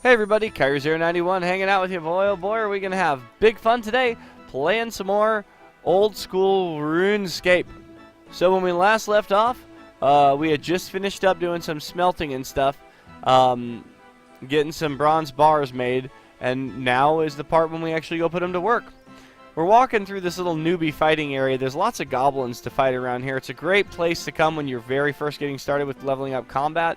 Hey everybody, Kyrie091 hanging out with you. Boy, oh boy, are we going to have big fun today playing some more old school RuneScape. So when we last left off, we had just finished up doing some smelting and stuff, getting some bronze bars made, and now is the part when we actually go put them to work. We're walking through this little newbie fighting area. There's lots of goblins to fight around here. It's a great place to come when you're very first getting started with leveling up combat,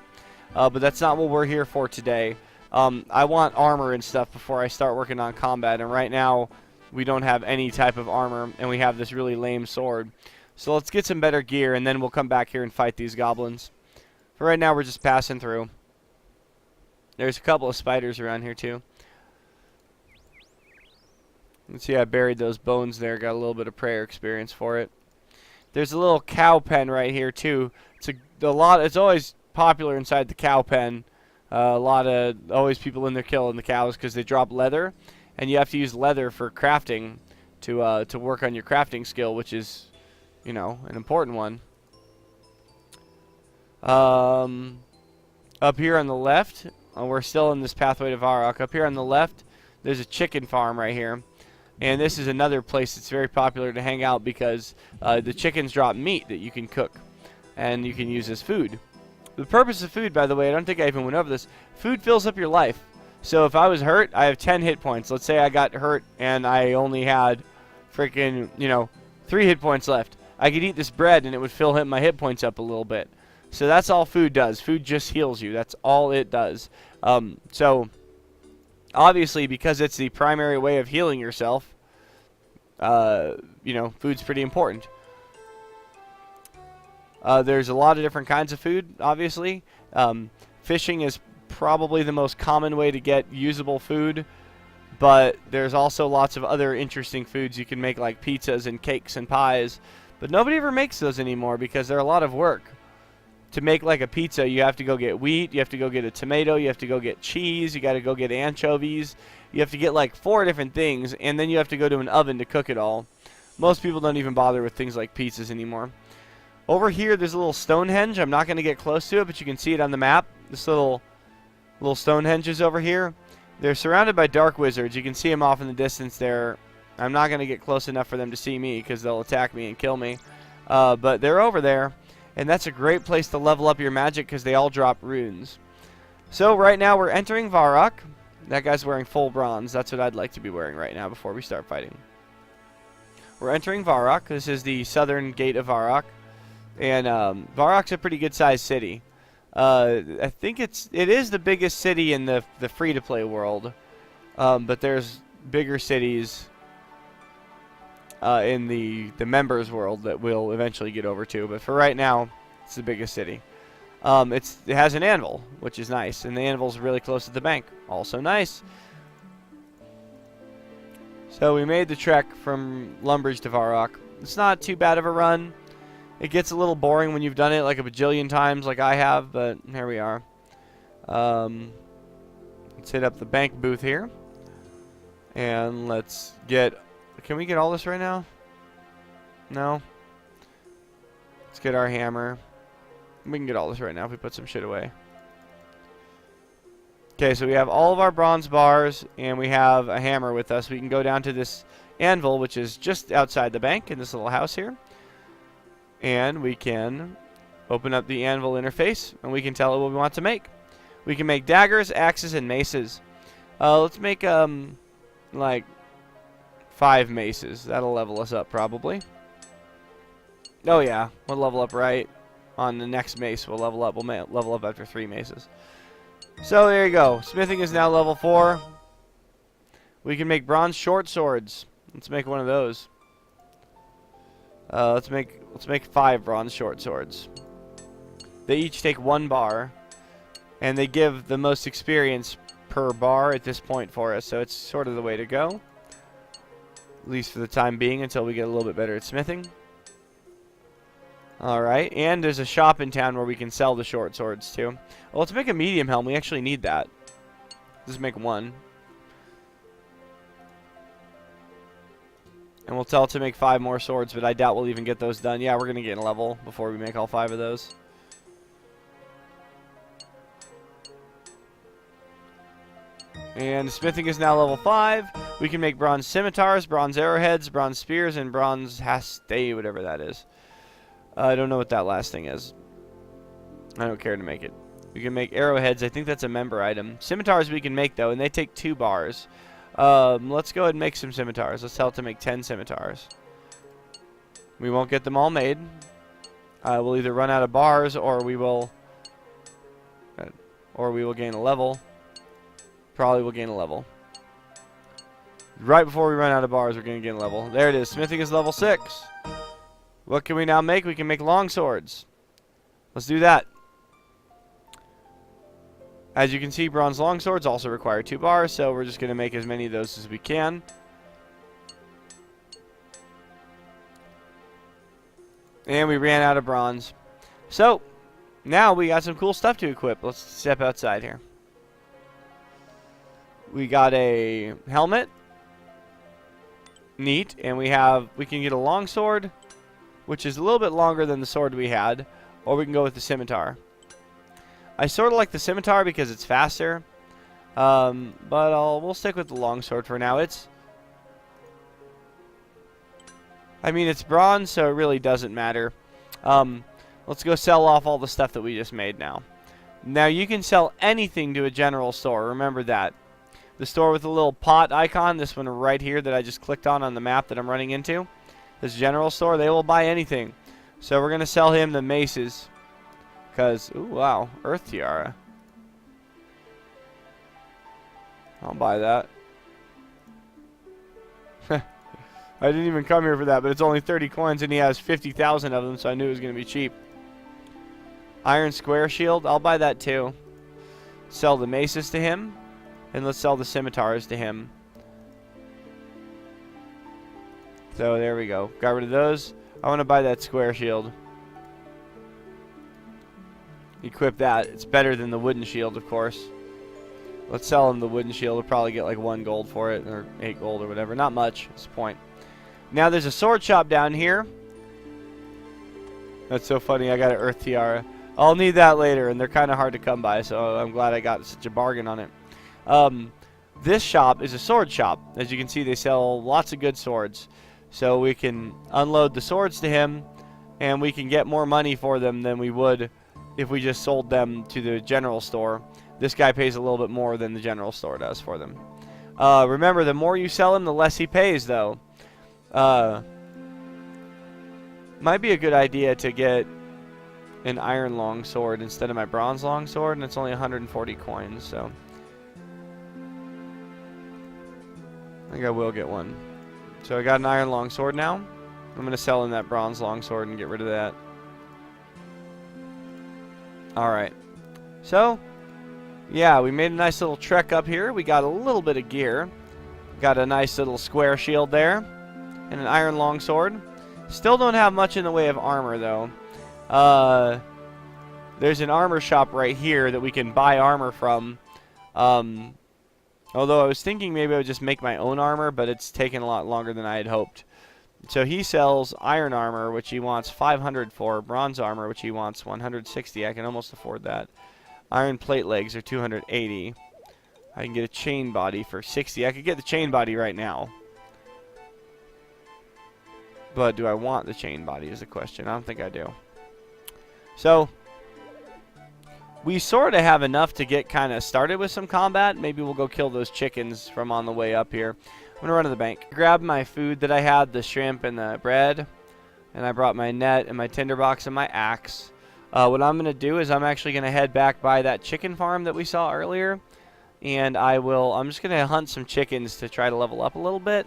but that's not what we're here for today. I want armor and stuff before I start working on combat, and right now we don't have any type of armor, and we have this really lame sword. So let's get some better gear, and then we'll come back here and fight these goblins. For right now, we're just passing through. There's a couple of spiders around here, too. Let's see, I buried those bones there. Got a little bit of prayer experience for it. There's a little cow pen right here, too. It's always popular inside the cow pen. Always people in there killing the cows because they drop leather, and you have to use leather for crafting to work on your crafting skill, which is, you know, an important one. Up here on the left, we're still in this pathway to Varrock. Up here on the left, there's a chicken farm right here, and this is another place that's very popular to hang out because the chickens drop meat that you can cook, and you can use as food. The purpose of food, by the way, I don't think I even went over this. Food fills up your life. So if I was hurt, I have 10 hit points. Let's say I got hurt and I only had freaking, 3 hit points left. I could eat this bread and it would fill my hit points up a little bit. So that's all food does. Food just heals you. That's all it does. So obviously, because it's the primary way of healing yourself, food's pretty important. There's a lot of different kinds of food, obviously. Fishing is probably the most common way to get usable food, but there's also lots of other interesting foods you can make, like pizzas and cakes and pies, but nobody ever makes those anymore because they're a lot of work. To make like a pizza, you have to go get wheat, you have to go get a tomato, you have to go get cheese, you got to go get anchovies, you have to get like 4 different things, and then you have to go to an oven to cook it all. Most people don't even bother with things like pizzas anymore. Over here, there's a little Stonehenge. I'm not going to get close to it, but you can see it on the map. This little Stonehenge is over here. They're surrounded by dark wizards. You can see them off in the distance there. I'm not going to get close enough for them to see me because they'll attack me and kill me. But they're over there, and that's a great place to level up your magic because they all drop runes. So right now, we're entering Varrock. That guy's wearing full bronze. That's what I'd like to be wearing right now before we start fighting. We're entering Varrock. This is the southern gate of Varrock. And Varrock's a pretty good-sized city. I think it is the biggest city in the free-to-play world, but there's bigger cities in the members world that we'll eventually get over to. But for right now, it's the biggest city. It has an anvil, which is nice, and the anvil's really close to the bank, also nice. So we made the trek from Lumbridge to Varrock. It's not too bad of a run. It gets a little boring when you've done it like a bajillion times like I have, but here we are. Let's hit up the bank booth here. And let's get... Can we get all this right now? No? Let's get our hammer. We can get all this right now if we put some shit away. Okay, so we have all of our bronze bars, and we have a hammer with us. We can go down to this anvil, which is just outside the bank in this little house here. And we can open up the anvil interface, and we can tell it what we want to make. We can make daggers, axes, and maces. Let's make, like, 5 maces. That'll level us up, probably. Oh, yeah. We'll level up right on the next mace. We'll level up. We'll level up after 3 maces. So, there you go. Smithing is now level 4. We can make bronze short swords. Let's make one of those. Let's make 5 bronze short swords. They each take 1 bar, and they give the most experience per bar at this point for us, so it's sort of the way to go. At least for the time being, until we get a little bit better at smithing. Alright, and there's a shop in town where we can sell the short swords too. Well, let's make a medium helm. We actually need that. Just make 1. And we'll tell it to make 5 more swords, but I doubt we'll even get those done. Yeah, we're going to get a level before we make all 5 of those. And smithing is now level 5. We can make bronze scimitars, bronze arrowheads, bronze spears, and bronze haste, whatever that is. I don't know what that last thing is. I don't care to make it. We can make arrowheads. I think that's a member item. Scimitars we can make, though, and they take 2 bars. Let's go ahead and make some scimitars. Let's tell it to make 10 scimitars. We won't get them all made. We'll either run out of bars, or we will gain a level. Probably will gain a level. Right before we run out of bars, we're going to gain a level. There it is. Smithing is level 6. What can we now make? We can make long swords. Let's do that. As you can see, bronze long swords also require 2 bars, so we're just going to make as many of those as we can. And we ran out of bronze. So, now we got some cool stuff to equip. Let's step outside here. We got a helmet. Neat. And we can get a long sword, which is a little bit longer than the sword we had. Or we can go with the scimitar. I sort of like the scimitar because it's faster. But we'll stick with the long sword for now. It's bronze, so it really doesn't matter. Let's go sell off all the stuff that we just made now. Now, you can sell anything to a general store. Remember that. The store with the little pot icon, this one right here that I just clicked on the map that I'm running into, this general store, they will buy anything. So we're going to sell him the maces. Because, ooh, wow, Earth Tiara. I'll buy that. I didn't even come here for that, but it's only 30 coins, and he has 50,000 of them, so I knew it was going to be cheap. Iron Square Shield, I'll buy that too. Sell the maces to him, and let's sell the scimitars to him. So there we go. Got rid of those. I want to buy that Square Shield. Equip that. It's better than the wooden shield, of course. Let's sell him the wooden shield. We'll probably get like 1 gold for it, or 8 gold or whatever. Not much. That's the point. Now there's a sword shop down here. That's so funny. I got an Earth Tiara. I'll need that later, and they're kind of hard to come by, so I'm glad I got such a bargain on it. This shop is a sword shop. As you can see, they sell lots of good swords. So we can unload the swords to him, and we can get more money for them than we would if we just sold them to the general store. This guy pays a little bit more than the general store does for them. Remember, the more you sell him, the less he pays, though. Might be a good idea to get an iron long sword instead of my bronze long sword, and it's only 140 coins, so I think I will get one. So I got an iron long sword now. I'm going to sell in that bronze long sword and get rid of that. Alright. So, yeah, we made a nice little trek up here. We got a little bit of gear. Got a nice little square shield there. And an iron long sword. Still don't have much in the way of armor, though. There's an armor shop right here that we can buy armor from. Although I was thinking maybe I would just make my own armor, but it's taken a lot longer than I had hoped. So he sells iron armor, which he wants 500 for. Bronze armor, which he wants 160. I can almost afford that. Iron plate legs are 280. I can get a chain body for 60. I could get the chain body right now. But do I want the chain body is the question. I don't think I do. So, we sort of have enough to get kind of started with some combat. Maybe we'll go kill those chickens from on the way up here. I'm going to run to the bank. Grab my food that I had, the shrimp and the bread. And I brought my net and my tinderbox and my axe. What I'm going to do is I'm actually going to head back by that chicken farm that we saw earlier. And I'm just going to hunt some chickens to try to level up a little bit.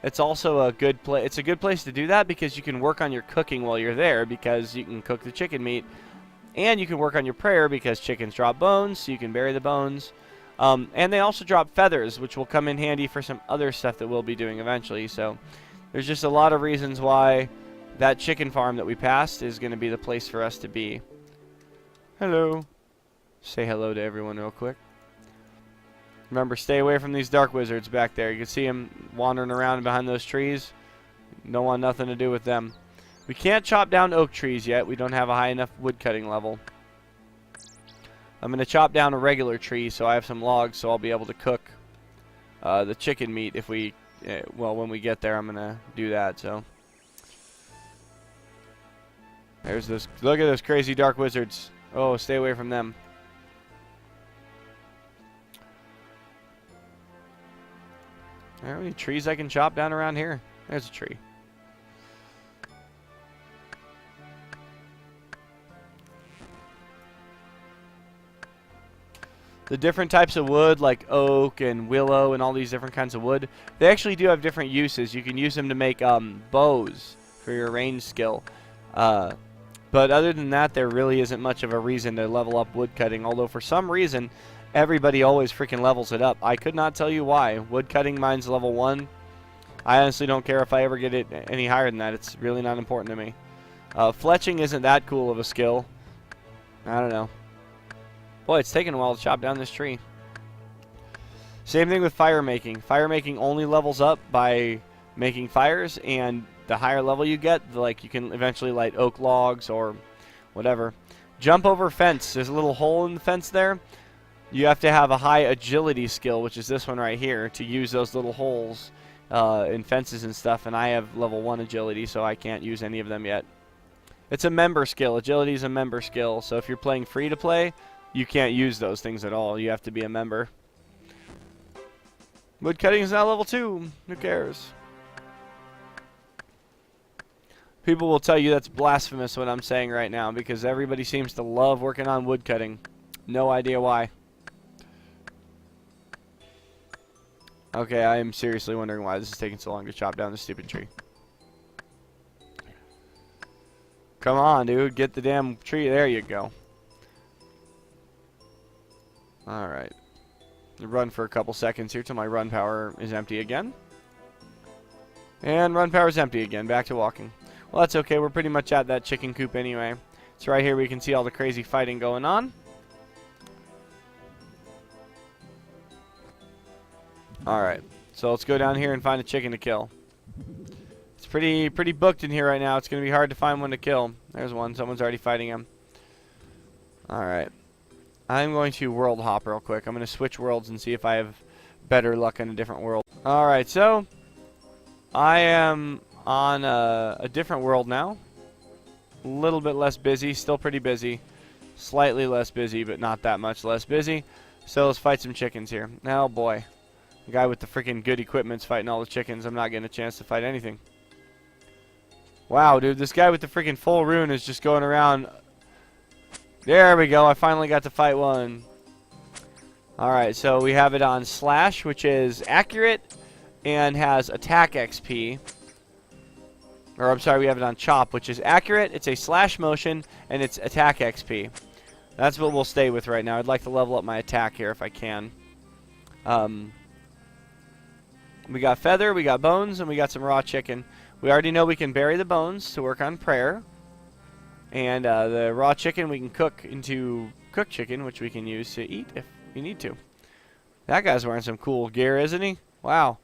It's also a good place. It's a good place to do that because you can work on your cooking while you're there, because you can cook the chicken meat, and you can work on your prayer because chickens drop bones, so you can bury the bones. And they also drop feathers, which will come in handy for some other stuff that we'll be doing eventually. So there's just a lot of reasons why that chicken farm that we passed is going to be the place for us to be. Hello. Say hello to everyone real quick. Remember, stay away from these dark wizards back there. You can see them wandering around behind those trees. Don't want nothing to do with them. We can't chop down oak trees yet. We don't have a high enough wood cutting level. I'm going to chop down a regular tree so I have some logs so I'll be able to cook the chicken meat if we, well, when we get there, I'm gonna do that. So there's this. Look at those crazy dark wizards. Oh, stay away from them. Are there any trees I can chop down around here? There's a tree. The different types of wood, like oak and willow and all these different kinds of wood, they actually do have different uses. You can use them to make bows for your range skill. But other than that, there really isn't much of a reason to level up wood cutting, although for some reason, everybody always freaking levels it up. I could not tell you why. Wood cutting, mine's level 1. I honestly don't care if I ever get it any higher than that. It's really not important to me. Fletching isn't that cool of a skill. I don't know. Boy, it's taking a while to chop down this tree. Same thing with fire making. Fire making only levels up by making fires, and the higher level you get, like you can eventually light oak logs or whatever. Jump over fence. There's a little hole in the fence there. You have to have a high agility skill, which is this one right here, to use those little holes in fences and stuff, and I have level 1 agility, so I can't use any of them yet. It's a member skill. Agility is a member skill, so if you're playing free to play, you can't use those things at all. You have to be a member. Wood cutting is now level 2. Who cares? People will tell you that's blasphemous what I'm saying right now, because everybody seems to love working on wood cutting. No idea why. Okay, I am seriously wondering why this is taking so long to chop down this stupid tree. Come on, dude. Get the damn tree. There you go. Alright. Run for a couple seconds here till my run power is empty again. And run power is empty again. Back to walking. Well, that's okay. We're pretty much at that chicken coop anyway. So right here we can see all the crazy fighting going on. Alright. So let's go down here and find a chicken to kill. It's pretty booked in here right now. It's going to be hard to find one to kill. There's one. Someone's already fighting him. Alright. I'm going to world hop real quick. I'm going to switch worlds and see if I have better luck in a different world. Alright, so I am on a different world now. A little bit less busy. Still pretty busy. Slightly less busy, but not that much less busy. So let's fight some chickens here. Oh boy. The guy with the freaking good equipment's fighting all the chickens. I'm not getting a chance to fight anything. Wow, dude. This guy with the freaking full rune is just going around. There we go. I finally got to fight one. Alright, so we have it on Slash, which is accurate and has attack XP. Or, I'm sorry, we have it on Chop, which is accurate. It's a slash motion, and it's attack XP. That's what we'll stay with right now. I'd like to level up my attack here if I can. We got feather, we got bones, and we got some raw chicken. We already know we can bury the bones to work on prayer. And the raw chicken we can cook into cooked chicken, which we can use to eat if we need to. That guy's wearing some cool gear, isn't he? Wow.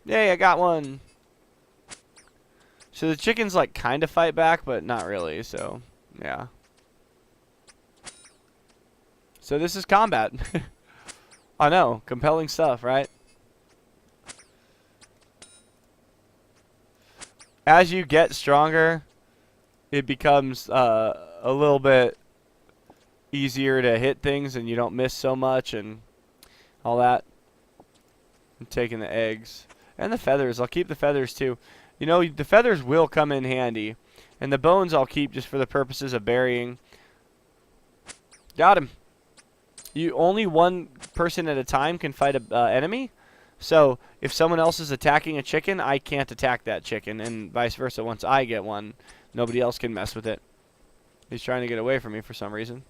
Yay, I got one. So the chickens like kind of fight back, but not really, so yeah. So this is combat. I know, compelling stuff, right? As you get stronger, it becomes a little bit easier to hit things and you don't miss so much and all that. I'm taking the eggs. And the feathers. I'll keep the feathers too. You know, the feathers will come in handy. And the bones I'll keep just for the purposes of burying. Got him. Only one person at a time can fight an enemy. So if someone else is attacking a chicken, I can't attack that chicken. And vice versa. Once I get one, nobody else can mess with it. He's trying to get away from me for some reason.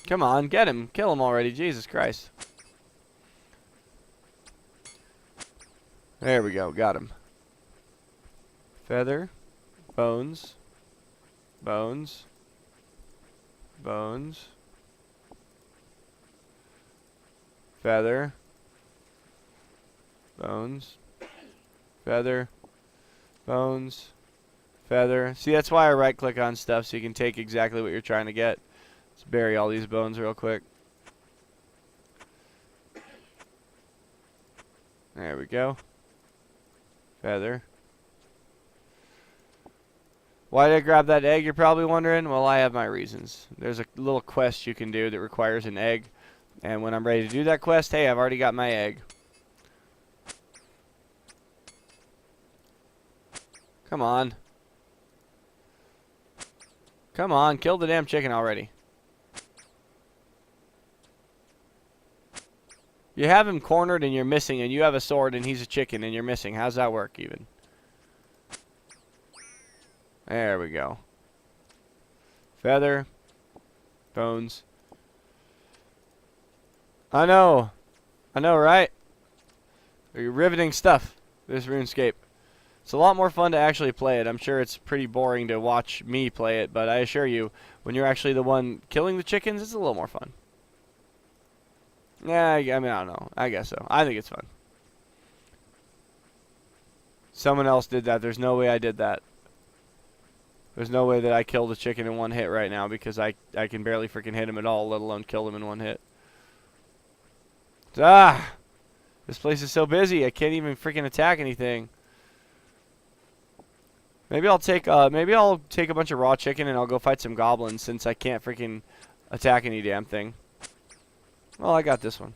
Come on, get him. Kill him already. Jesus Christ. There we go. Got him. Feather. Bones. Bones. Bones. Feather. Bones. Feather. Bones. Feather. See, that's why I right click on stuff so you can take exactly what you're trying to get. Let's bury all these bones real quick. There we go. Feather. Why did I grab that egg, you're probably wondering? Well, I have my reasons. There's a little quest you can do that requires an egg. And when I'm ready to do that quest, hey, I've already got my egg. Come on. Come on, kill the damn chicken already. You have him cornered and you're missing, and you have a sword and he's a chicken and you're missing. How's that work even? There we go. Feather. Bones. I know, right? Riveting stuff, this RuneScape. It's a lot more fun to actually play it. I'm sure it's pretty boring to watch me play it, but I assure you, when you're actually the one killing the chickens, it's a little more fun. Yeah, I mean, I don't know. I guess so. I think it's fun. Someone else did that. There's no way I did that. There's no way that I killed a chicken in one hit right now because I can barely freaking hit him at all, let alone kill him in one hit. Ah! This place is so busy, I can't even freaking attack anything. Maybe I'll take a bunch of raw chicken and I'll go fight some goblins since I can't freaking attack any damn thing. Well, I got this one.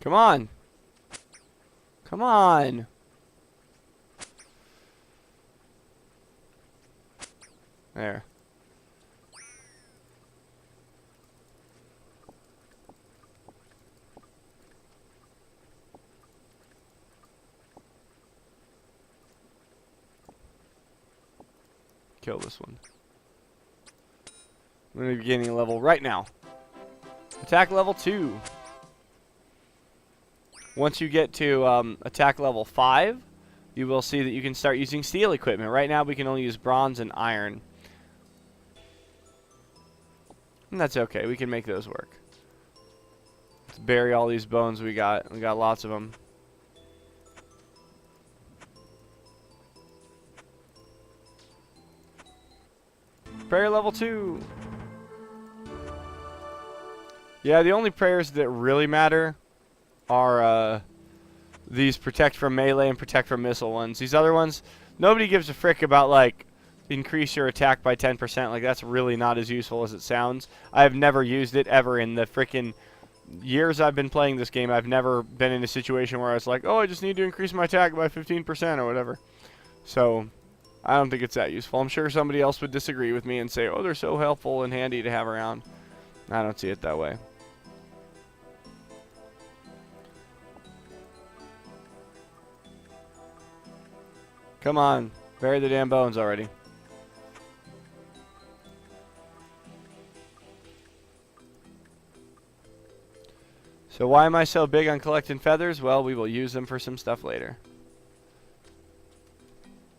Come on. Come on. There. Kill this one. I'm going to be gaining a level right now. Attack level 2. Once you get to attack level 5, you will see that you can start using steel equipment. Right now we can only use bronze and iron. And that's okay. We can make those work. Let's bury all these bones we got. We got lots of them. Prayer level 2. Yeah, the only prayers that really matter are these protect from melee and protect from missile ones. These other ones, nobody gives a frick about, like, increase your attack by 10%. Like, that's really not as useful as it sounds. I have never used it ever in the frickin' years I've been playing this game. I've never been in a situation where I was like, oh, I just need to increase my attack by 15% or whatever. So I don't think it's that useful. I'm sure somebody else would disagree with me and say, oh, they're so helpful and handy to have around. I don't see it that way. Come on. Bury the damn bones already. So why am I so big on collecting feathers? Well, we will use them for some stuff later.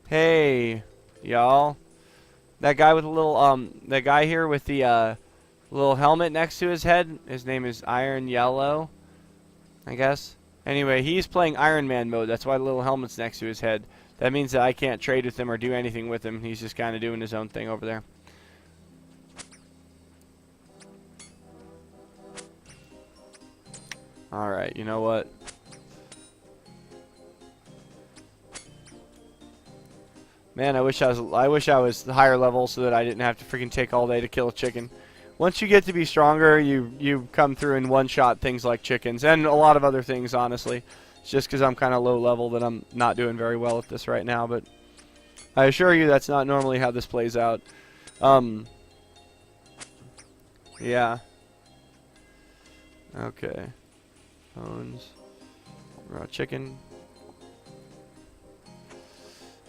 Hey, y'all. That guy with the little, that guy here with the, little helmet next to his head, his name is Iron Yellow, I guess. Anyway, he's playing Iron Man mode. That's why the little helmet's next to his head. That means that I can't trade with him or do anything with him. He's just kind of doing his own thing over there. Alright, you know what? Man, I wish I was higher level so that I didn't have to freaking take all day to kill a chicken. Once you get to be stronger, you come through and one-shot things like chickens and a lot of other things, honestly. It's just because I'm kind of low level that I'm not doing very well at this right now, but I assure you that's not normally how this plays out. Yeah. Okay. Bones. Raw chicken.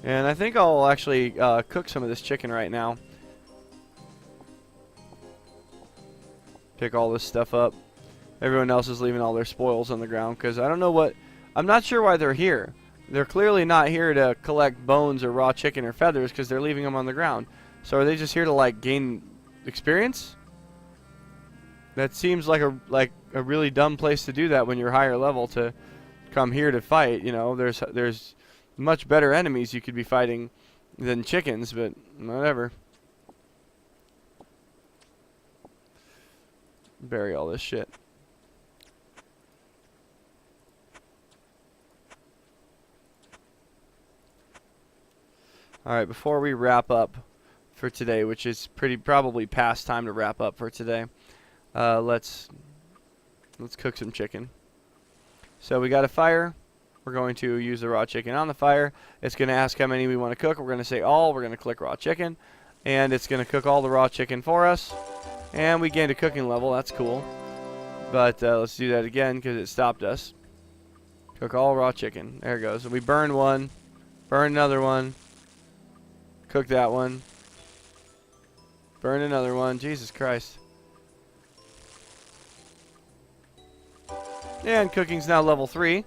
And I think I'll actually cook some of this chicken right now. Pick all this stuff up. Everyone else is leaving all their spoils on the ground because I don't know what... I'm not sure why they're here. They're clearly not here to collect bones or raw chicken or feathers because they're leaving them on the ground. So are they just here to, like, gain experience? That seems like a really dumb place to do that when you're higher level, to come here to fight. You know, there's much better enemies you could be fighting than chickens, but whatever. Bury all this shit. Alright, before we wrap up for today, which is probably past time to wrap up for today, let's cook some chicken. So we got a fire. We're going to use the raw chicken on the fire. It's going to ask how many we want to cook. We're going to say all. We're going to click raw chicken, and it's going to cook all the raw chicken for us. And we gained a cooking level. That's cool. But let's do that again because it stopped us. Cook all raw chicken. There it goes. So we burn one, burn another one, cook that one, burn another one. Jesus Christ. And cooking's now level 3.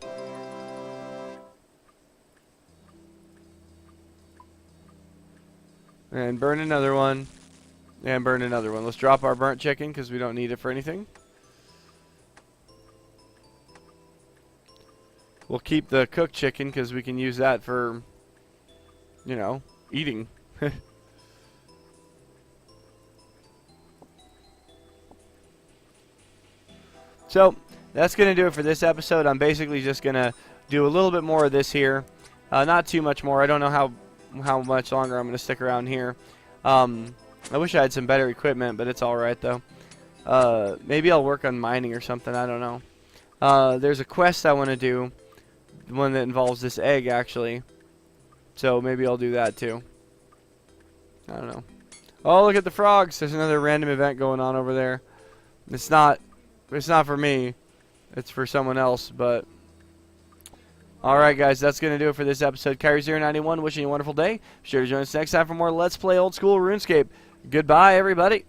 And burn another one. And burn another one. Let's drop our burnt chicken because we don't need it for anything. We'll keep the cooked chicken because we can use that for, you know, eating. So, that's going to do it for this episode. I'm basically just going to do a little bit more of this here. Not too much more. I don't know how much longer I'm going to stick around here. I wish I had some better equipment, but it's alright though. Maybe I'll work on mining or something. I don't know. There's a quest I want to do. One that involves this egg, actually. So maybe I'll do that too. I don't know. Oh, look at the frogs. There's another random event going on over there. It's not for me. It's for someone else, but... Alright guys, that's going to do it for this episode. Kyrie091 wishing you a wonderful day. Be sure to join us next time for more Let's Play Old School RuneScape. Goodbye, everybody.